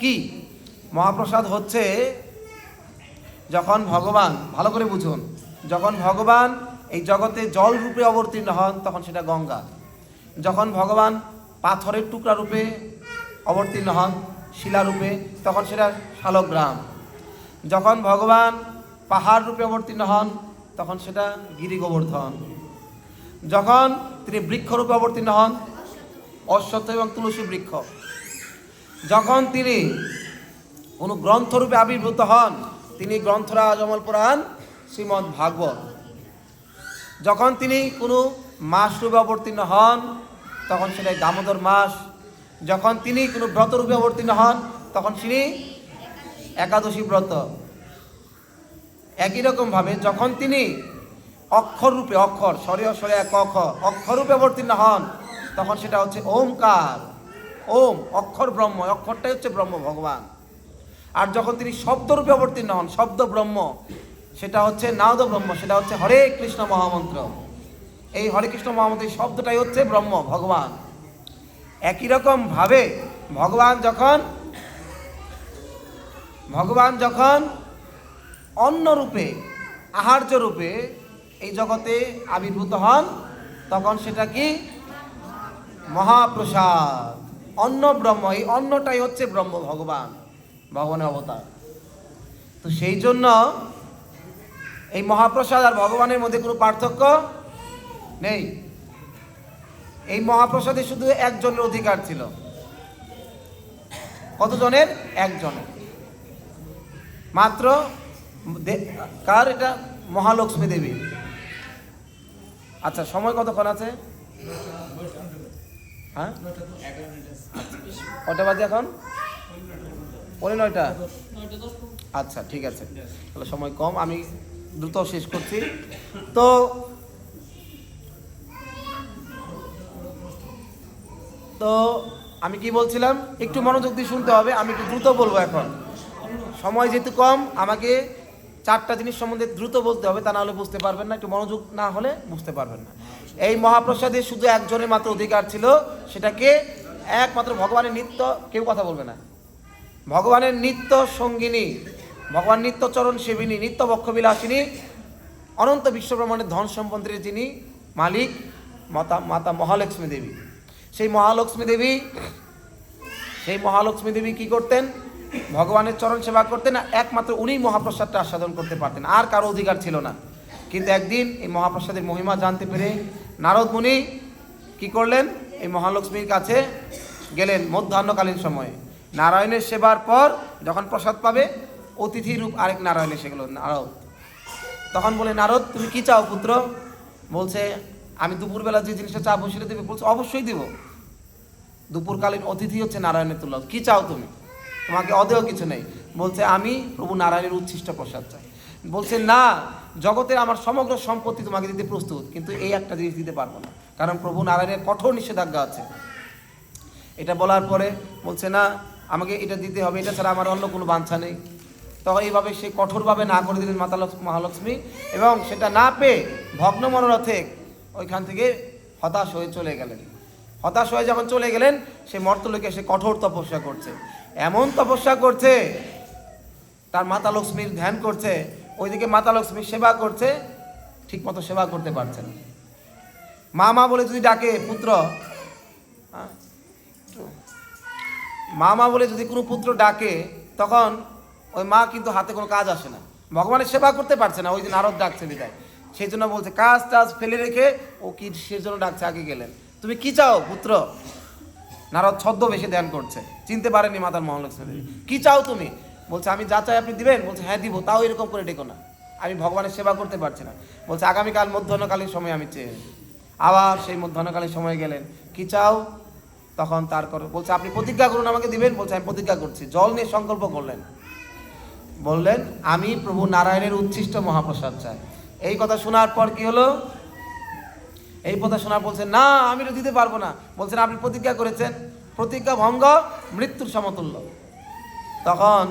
কি? মহাপ্রসাদ হচ্ছে যখন ভগবান, ভালো করে বুঝুন, যখন ভগবান এই জগতে জল রূপে অবতীর্ণ হন তখন সেটা গঙ্গা। যখন ভগবান পাথরের টুকরা রূপে অবতীর্ণ হন, শিলারূপে, তখন সেটা শালগ্রাম। যখন ভগবান পাহাড় রূপে অবতীর্ণ হন তখন সেটা গিরি গোবর্ধন। যখন তিনি বৃক্ষরূপে অবতীর্ণ হন, অশ্বত্থ এবং তুলসী বৃক্ষ। যখন তিনি কোনো গ্রন্থরূপে আবির্ভূত হন, তিনি গ্রন্থরাজ অমল পুরাণ শ্রীমদ্ ভাগবত। যখন তিনি কোনো মাস রূপে অবতীর্ণ হন তখন সেটাই দামোদর মাস। যখন তিনি কোনো ব্রতরূপে অবতীর্ণ হন তখন তিনি একাদশী ব্রত। একই রকমভাবে যখন তিনি অক্ষর রূপে, অক্ষর স্বরে স্বরে এক অক্ষ, অক্ষর রূপে অবতীর্ণ হন তখন সেটা হচ্ছে ওমকার। ওম অক্ষর ব্রহ্ম, অক্ষরটাই হচ্ছে ব্রহ্ম ভগবান। আর যখন তিনি শব্দরূপে অবতীর্ণ হন, শব্দ ব্রহ্ম, সেটা হচ্ছে নারদ ব্রহ্ম, সেটা হচ্ছে হরে কৃষ্ণ মহামন্ত্র। এই হরে কৃষ্ণ মহামন্ত্র এই শব্দটাই হচ্ছে ব্রহ্ম ভগবান। একই রকম ভাবে ভগবান যখন অন্ন রূপে, আহার্য রূপে এই জগতে আবির্ভূত হন তখন সেটা কি? মহাপ্রসাদ। অন্ন ব্রহ্ম, এই অন্নটাই হচ্ছে ব্রহ্ম ভগবান, ভগবানের অবতার। তো সেই জন্য এই মহাপ্রসাদ আর ভগবানের মধ্যে কোনো পার্থক্য নেই। এই মহাপ্রসাদে শুধু একজনের অধিকার ছিল। কতজনের? একজনের মাত্র। কার এটা? মহালক্ষ্মী দেবী। আচ্ছা, সময় কতক্ষণ আছে? হ্যাঁ, কটা বাজে এখন? 9:30। আচ্ছা, ঠিক আছে, তাহলে সময় কম, আমি দ্রুত শেষ করছি। তো আমি কি বলছিলাম, একটু মনোযোগ দিয়ে শুনতে হবে, আমি একটু দ্রুত বলবো এখন। সময় যেহেতু কম, আমাকে 4টা জিনিস সম্বন্ধে দ্রুত বলতে হবে, তা না হলে বুঝতে পারবেন না, একটু মনোযোগ না হলে বুঝতে পারবেন না। এই মহাপ্রসাদে শুধু একজনের মাত্র অধিকার ছিল, সেটাকে একমাত্র ভগবানের নিত্য, কেউ কথা বলবে না, ভগবানের নিত্য সঙ্গিনী, ভগবান নিত্য চরণ সেবিনী, নিত্য বক্ষবিলাসিনী, অনন্ত বিশ্বব্রহ্মাণ্ডের ধন সম্পদের যিনি মালিক, মাতা মহালক্ষ্মী দেবী। সেই মহালক্ষ্মী দেবী কি করতেন? ভগবানের চরণ সেবা করতেন, একমাত্র উনি মহাপ্রসাদটা আস্বাদন করতে পারতেন, আর কারো অধিকার ছিল না। কিন্তু একদিন এই মহাপ্রসাদের মহিমা জানতে পেরে নারদ মুনি কি করলেন? এই মহালক্ষ্মীর কাছে গেলেন মধ্যাহ্নকালীন সময়ে। নারায়ণের সেবার পর যখন প্রসাদ পাবে, অতিথি রূপ আরেক নারায়ণ এসে গেল, নারদ। তখন বলে, নারদ তুমি কি চাও পুত্র? বলছে, আমি দুপুরবেলা যে জিনিসটা চাবো সেটা দেবে। বলছে, অবশ্যই দিব, দুপুরকালীন অতিথি হচ্ছে নারায়ণের তুল্য, কি চাও তুমি? তোমাকে অদেয় কিছু নেই। বলছে, আমি প্রভু নারায়ণের উচ্ছিষ্ট প্রসাদ চাই। বলছে, না, জগতের আমার সমগ্র সম্পত্তি তোমাকে দিতে প্রস্তুত, কিন্তু এই একটা জিনিস দিতে পারবো না, কারণ প্রভু নারায়ণের কঠোর নিষেধাজ্ঞা আছে। এটা বলার পরে বলছে, না, আমাকে এটা দিতে হবে, এটা ছাড়া আমার অন্য কোনো বাঞ্ছা নেই। তখন এইভাবে সে কঠোরভাবে না করে দিলেন মহালক্ষ্মী, এবং সেটা না পেয়ে ভগ্ন মনোরথে ওইখান থেকে হতাশ হয়ে চলে গেলেন। হতাশ হয়ে যখন চলে গেলেন, সে মর্তলোকে এসে কঠোর তপস্যা করছে, এমন তপস্যা করছে, তার মাতা লক্ষ্মীর ধ্যান করছে, ওইদিকে মাতা লক্ষ্মীর সেবা করছে, ঠিক মতো সেবা করতে পারছে না। মা বলে যদি ডাকে পুত্র, মা বলে যদি কোনো পুত্র ডাকে, তখন ওই মা কিন্তু হাতে কোনো কাজ আসে না, ভগবানের সেবা করতে পারছে না। ওই দিন নারদ ডাকছে বিদায়, সেই জন্য বলছে, কাজ টাজ ফেলে রেখে ও কি সেজন্য ডাকছে, আগে গেলেন, তুমি কি চাও পুত্র? নারদ ছদ্মবেশে ধ্যান করছে, চিনতে পারেনি মাতার মহালক্ষ্মী। কি চাও তুমি? বলছে, আমি যা চাই আপনি দিবেন। বলছে, হ্যাঁ দিব, তাও এরকম করে ডেকো না, আমি ভগবানের সেবা করতে পারছি না। বলছে, আগামীকাল মধ্যাহ্নকালীন সময় আমি চেয়ে। আবার সেই মধ্যাহ্নকালীন সময় গেলেন, কি চাও? তখন বলছে, আপনি প্রতিজ্ঞা করুন আমাকে দিবেন। বলছে, আমি প্রতিজ্ঞা করছি। জল নিয়ে সংকল্প করলেন, বললেন, আমি প্রভু নারায়ণের উচ্ছিষ্ট মহাপ্রসাদ চাই। এই কথা শোনার পর কি হলো? এই কথা শোনার বলছে, না, আমি তো দিতে পারবো না। বলছেন, আপনি প্রতিজ্ঞা করেছেন, প্রতিজ্ঞা ভঙ্গ মৃত্যুর সমতুল্য। তখন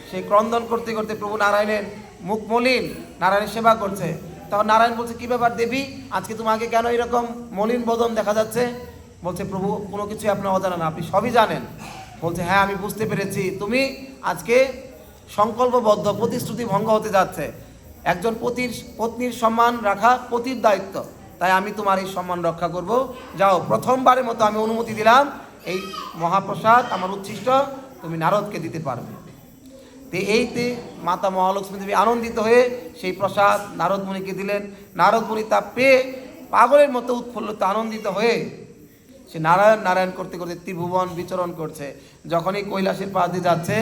সেই ক্রন্দন করতে করতে প্রভু নারায়ণের মুখ মলিন, নারায়ণের সেবা করছে। তখন নারায়ণ বলছে, কি ব্যাপার দেবী, আজকে তোমাকে কেন এরকম মলিন বদন দেখা যাচ্ছে? বলছে, প্রভু কোনো কিছুই আপনার অজানা না, আপনি সবই জানেন। বলছে হ্যাঁ আমি বুঝতে পেরেছি, তুমি আজকে সংকল্পবদ্ধ, প্রতিশ্রুতি ভঙ্গ হতে যাচ্ছে। একজন পত্নীর সম্মান রাখা পতির দায়িত্ব, তাই আমি তোমার এই সম্মান রক্ষা করব। যাও, প্রথমবারের মতো আমি অনুমতি দিলাম, এই মহাপ্রসাদ আমার উচ্ছিষ্ট তুমি নারদকে দিতে পারবে। তো এইতে মাতা মহালক্ষ্মী দেবী আনন্দিত হয়ে সেই প্রসাদ নারদ মুনিকে দিলেন। নারদ মুনি তা পেয়ে পাগলের মতো উৎফুল্লিত আনন্দিত হয়ে সে নারায়ণ নারায়ণ করতে করতে ত্রিভুবন বিচরণ করছে। যখনই কৈলাসের পাশ দিয়ে যাচ্ছে,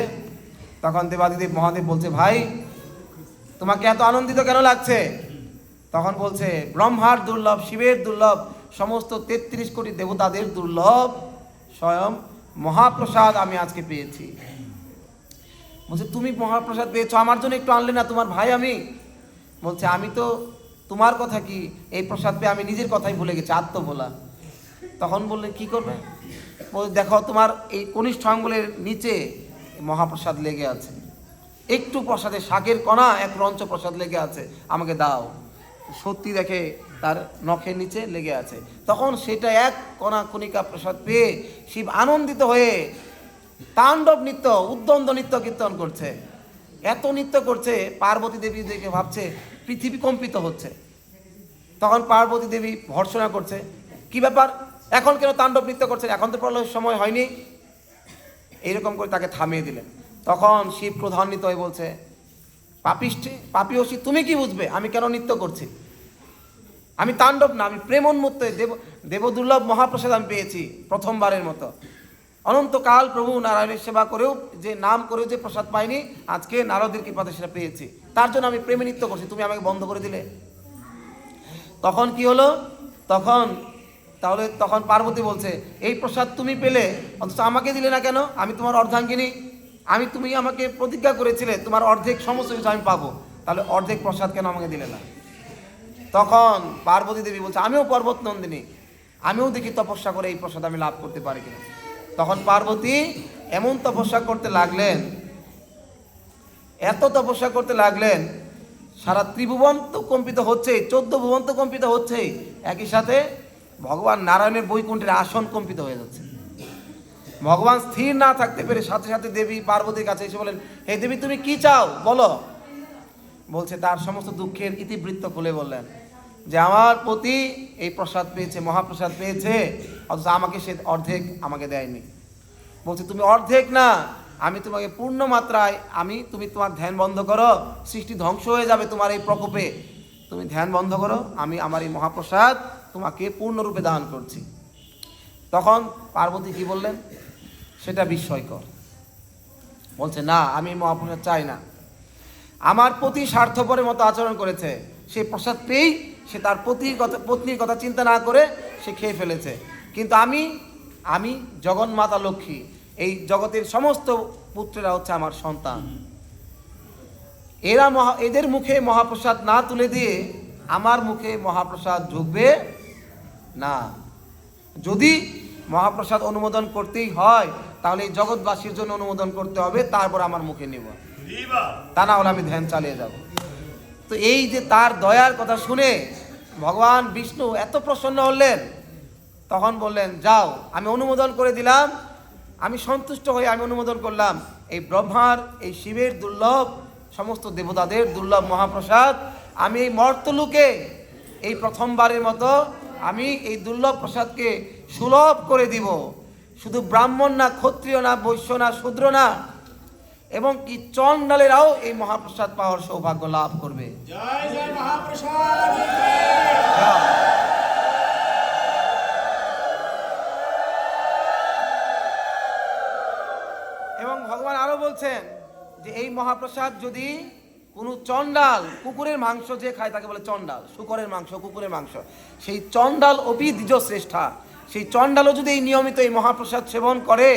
তখন দেবাদিদেব মহাদেব বলছে, ভাই তোমাকে এত আনন্দিত কেন লাগছে? তখন বলছে, ব্রহ্মার দুর্লভ, শিবের দুর্লভ, সমস্ত 33 কোটি দেবতাদের দুর্লভ স্বয়ং মহাপ্রসাদ আমি আজকে পেয়েছি। বলছে তুমি মহাপ্রসাদ পেয়েছো, আমার জন্য একটু আনলে না? তোমার ভাই আমি। বলছে আমি তো তোমার কথা কি, এই প্রসাদ পেয়ে আমি নিজের কথাই ভুলে গেছি, আত্মভোলা। তখন বললেন কি করবে? বলে দেখো তোমার এই কনিষ্ঠ আঙ্গুলের নিচে মহাপ্রসাদ লেগে আছে, একটু প্রসাদে শাকের কণা এক রঞ্চ প্রসাদ লেগে আছে, আমাকে দাও। সত্যি দেখে তার নখের নিচে লেগে আছে। তখন সেটা এক কণা কণিকা প্রসাদ পেয়ে শিব আনন্দিত হয়ে তাণ্ডব নৃত্য, উদ্দণ্ড নৃত্য কীর্তন করছে। এত নৃত্য করছে, পার্বতী দেবী দেখে ভাবছে পৃথিবী কম্পিত হচ্ছে। তখন পার্বতী দেবী ভর্ৎসনা করছে, কি ব্যাপার, এখন কেন তাণ্ডব নৃত্য করছেন? এখন তো প্রলয়ের সময় হয়নি। এইরকম করে তাকে থামিয়ে দিলেন। তখন শিব ক্রোধান্বিত হয়ে বলছে, পাপিষ্ঠে, পাপীয়সী, তুমি কি বুঝবে আমি কেন নৃত্য করছি? আমি তাণ্ডব না, আমি প্রেমোন্মত্ত দেবদুর্লভ মহাপ্রসাদ আমি পেয়েছি প্রথমবারের মতো। অনন্তকাল প্রভু নারায়ণের সেবা করেও যে নাম করেও যে প্রসাদ পাইনি, আজকে নারদের কৃপাতে সেটা পেয়েছি, তার জন্য আমি প্রেমে নৃত্য করছি, তুমি আমাকে বন্ধ করে দিলে। তখন কি হলো? তখন পার্বতী বলছে, এই প্রসাদ তুমি পেলে, অথচ আমাকে দিলে না কেন? আমি তোমার অর্ধাঙ্গিনী, তুমি আমাকে প্রতিজ্ঞা করেছিলে তোমার অর্ধেক সমস্ত কিছু আমি পাবো, তাহলে অর্ধেক প্রসাদ কেন আমাকে দিলে না? তখন পার্বতী দেবী বলছে, আমিও পর্বত নন্দিনী, আমিও দেখি তপস্যা করে এই প্রসাদ আমি লাভ করতে পারি কিনা। তখন পার্বতী এমন তপস্যা করতে লাগলেন, এত তপস্যা করতে লাগলেন, সারা ত্রিভুবন তো কম্পিত হচ্ছেই, 14 ভুবন তো কম্পিত হচ্ছেই, একই সাথে ভগবান নারায়ণের বৈকুণ্ঠের আসন কম্পিত হয়ে যাচ্ছে। ভগবান স্থির না থাকতে পেরে সাথে সাথে দেবী পার্বতীর কাছে এসে বলেন, হে দেবী তুমি কি চাও বলো। বলছে, তার সমস্ত দুঃখের ইতিবৃত্ত খুলে বললেন যে আমার পতি এই প্রসাদ পেয়েছে, মহাপ্রসাদ পেয়েছে, অথচ আমাকে সে অর্ধেক আমাকে দেয়নি। বলছে তুমি অর্ধেক না, আমি তোমাকে পূর্ণ মাত্রায়, তুমি তোমার ধ্যান বন্ধ করো, সৃষ্টি ধ্বংস হয়ে যাবে তোমার এই প্রকোপে, তুমি ধ্যান বন্ধ করো, আমি আমার এই মহাপ্রসাদ তোমাকে পূর্ণরূপে দান করছি। তখন পার্বতী কি বললেন সেটা বিস্ময়কর। বলছে না, আমি মহাপ্রসাদ চাই না। আমার পতি স্বার্থপরের মতো আচরণ করেছে, সে প্রসাদ পেয়েই সে তার পত্নীর কথা চিন্তা না করে সে খেয়ে ফেলেছে। কিন্তু আমি জগন্মাতা লক্ষ্মী, এই জগতের সমস্ত পুত্রেরা হচ্ছে আমার সন্তান, এদের মুখে মহাপ্রসাদ না তুলে দিয়ে আমার মুখে মহাপ্রসাদ ঢুকবে না। যদি মহাপ্রসাদ অনুমোদন করতেই হয়, তাহলে এই জগৎবাসীর জন্য অনুমোদন করতে হবে, তারপর আমার মুখে নিব, তা না হলে আমি ধ্যান চালিয়ে যাব। তো এই যে তার দয়ার কথা শুনে ভগবান বিষ্ণু এত প্রসন্ন হলেন, তখন বললেন, যাও, আমি অনুমোদন করে দিলাম, আমি সন্তুষ্ট হয়ে আমি অনুমোদন করলাম, এই ব্রহ্মার, এই শিবের দুর্লভ, সমস্ত দেবতাদের দুর্লভ মহাপ্রসাদ আমি এই মর্তলোকে এই প্রথমবারের মতো আমি এই দুর্লভ প্রসাদকে সুলভ করে দিব। শুধু ব্রাহ্মণ না, ক্ষত্রিয় না, বৈশ্য না, শূদ্র না, এবং কি চণ্ডালেরাও এই মহাপ্রসাদ পাওয়ার সৌভাগ্য লাভ করবে। জয় জয় মহাপ্রসাদ। এবং ভগবান আরো বলছেন যে এই মহাপ্রসাদ যদি কোনো চণ্ডাল, কুকুরের মাংস যে খায় তাকে বলে চণ্ডাল, শূকরের মাংস, কুকুরের মাংস, সেই চণ্ডাল অপি দ্বিজ শ্রেষ্ঠা, সেই চণ্ডালও যদি এই নিয়মিত এই মহাপ্রসাদ সেবন করে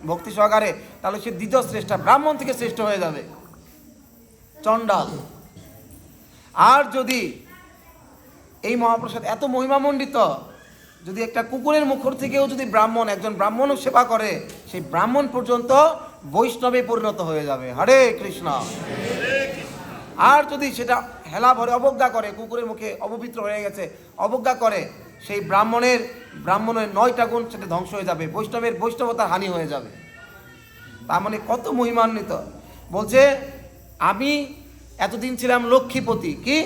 ভক্তি সহকারে, তাহলে সে দ্বিজ শ্রেষ্ঠা, ব্রাহ্মণ থেকে শ্রেষ্ঠ হয়ে যাবে চণ্ডাল। আর যদি এই মহাপ্রসাদ এত মহিমামণ্ডিত, যদি একটা কুকুরের মুখর থেকেও যদি একজন ব্রাহ্মণও সেবা করে, সেই ব্রাহ্মণ পর্যন্ত বৈষ্ণবে পরিণত হয়ে যাবে। হরে কৃষ্ণ। আর যদি সেটা হেলা ভরে অবজ্ঞা করে, কুকুরের মুখে অপবিত্র হয়ে গেছে, অবজ্ঞা করে, সেই ব্রাহ্মণের 9টা গুণ সেটা ধ্বংস হয়ে যাবে, বৈষ্ণবতার হানি হয়ে যাবে। তার মানে কত মহিমান্বিত। বলছে আমি এতদিন ছিলাম লক্ষ্মীপতি, কি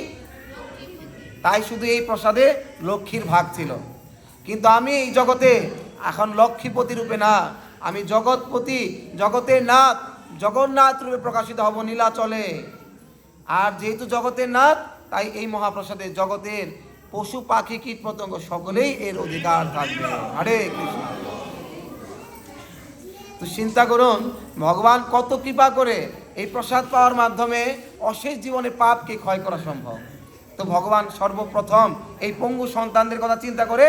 তাই শুধু এই প্রসাদে লক্ষ্মীর ভাগ ছিল, কিন্তু আমি এই জগতে এখন লক্ষ্মীপতি রূপে না, আমি জগৎপতি, জগতের নাথ, জগন্নাথ রূপে প্রকাশিত হব নীলাচলে। আর যেহেতু জগতের নাথ, তাই এই মহাপ্রসাদে জগতের পশু পাখি কীট পতঙ্গ সকলেই এর অধিকার থাকবে। হরে কৃষ্ণ। তো চিন্তা করুন ভগবান কত কৃপা করে এই প্রসাদ পাওয়ার মাধ্যমে অশেষ জীবনে পাপকে ক্ষয় করা সম্ভব। তো ভগবান সর্বপ্রথম এই পঙ্গু সন্তানদের কথা চিন্তা করে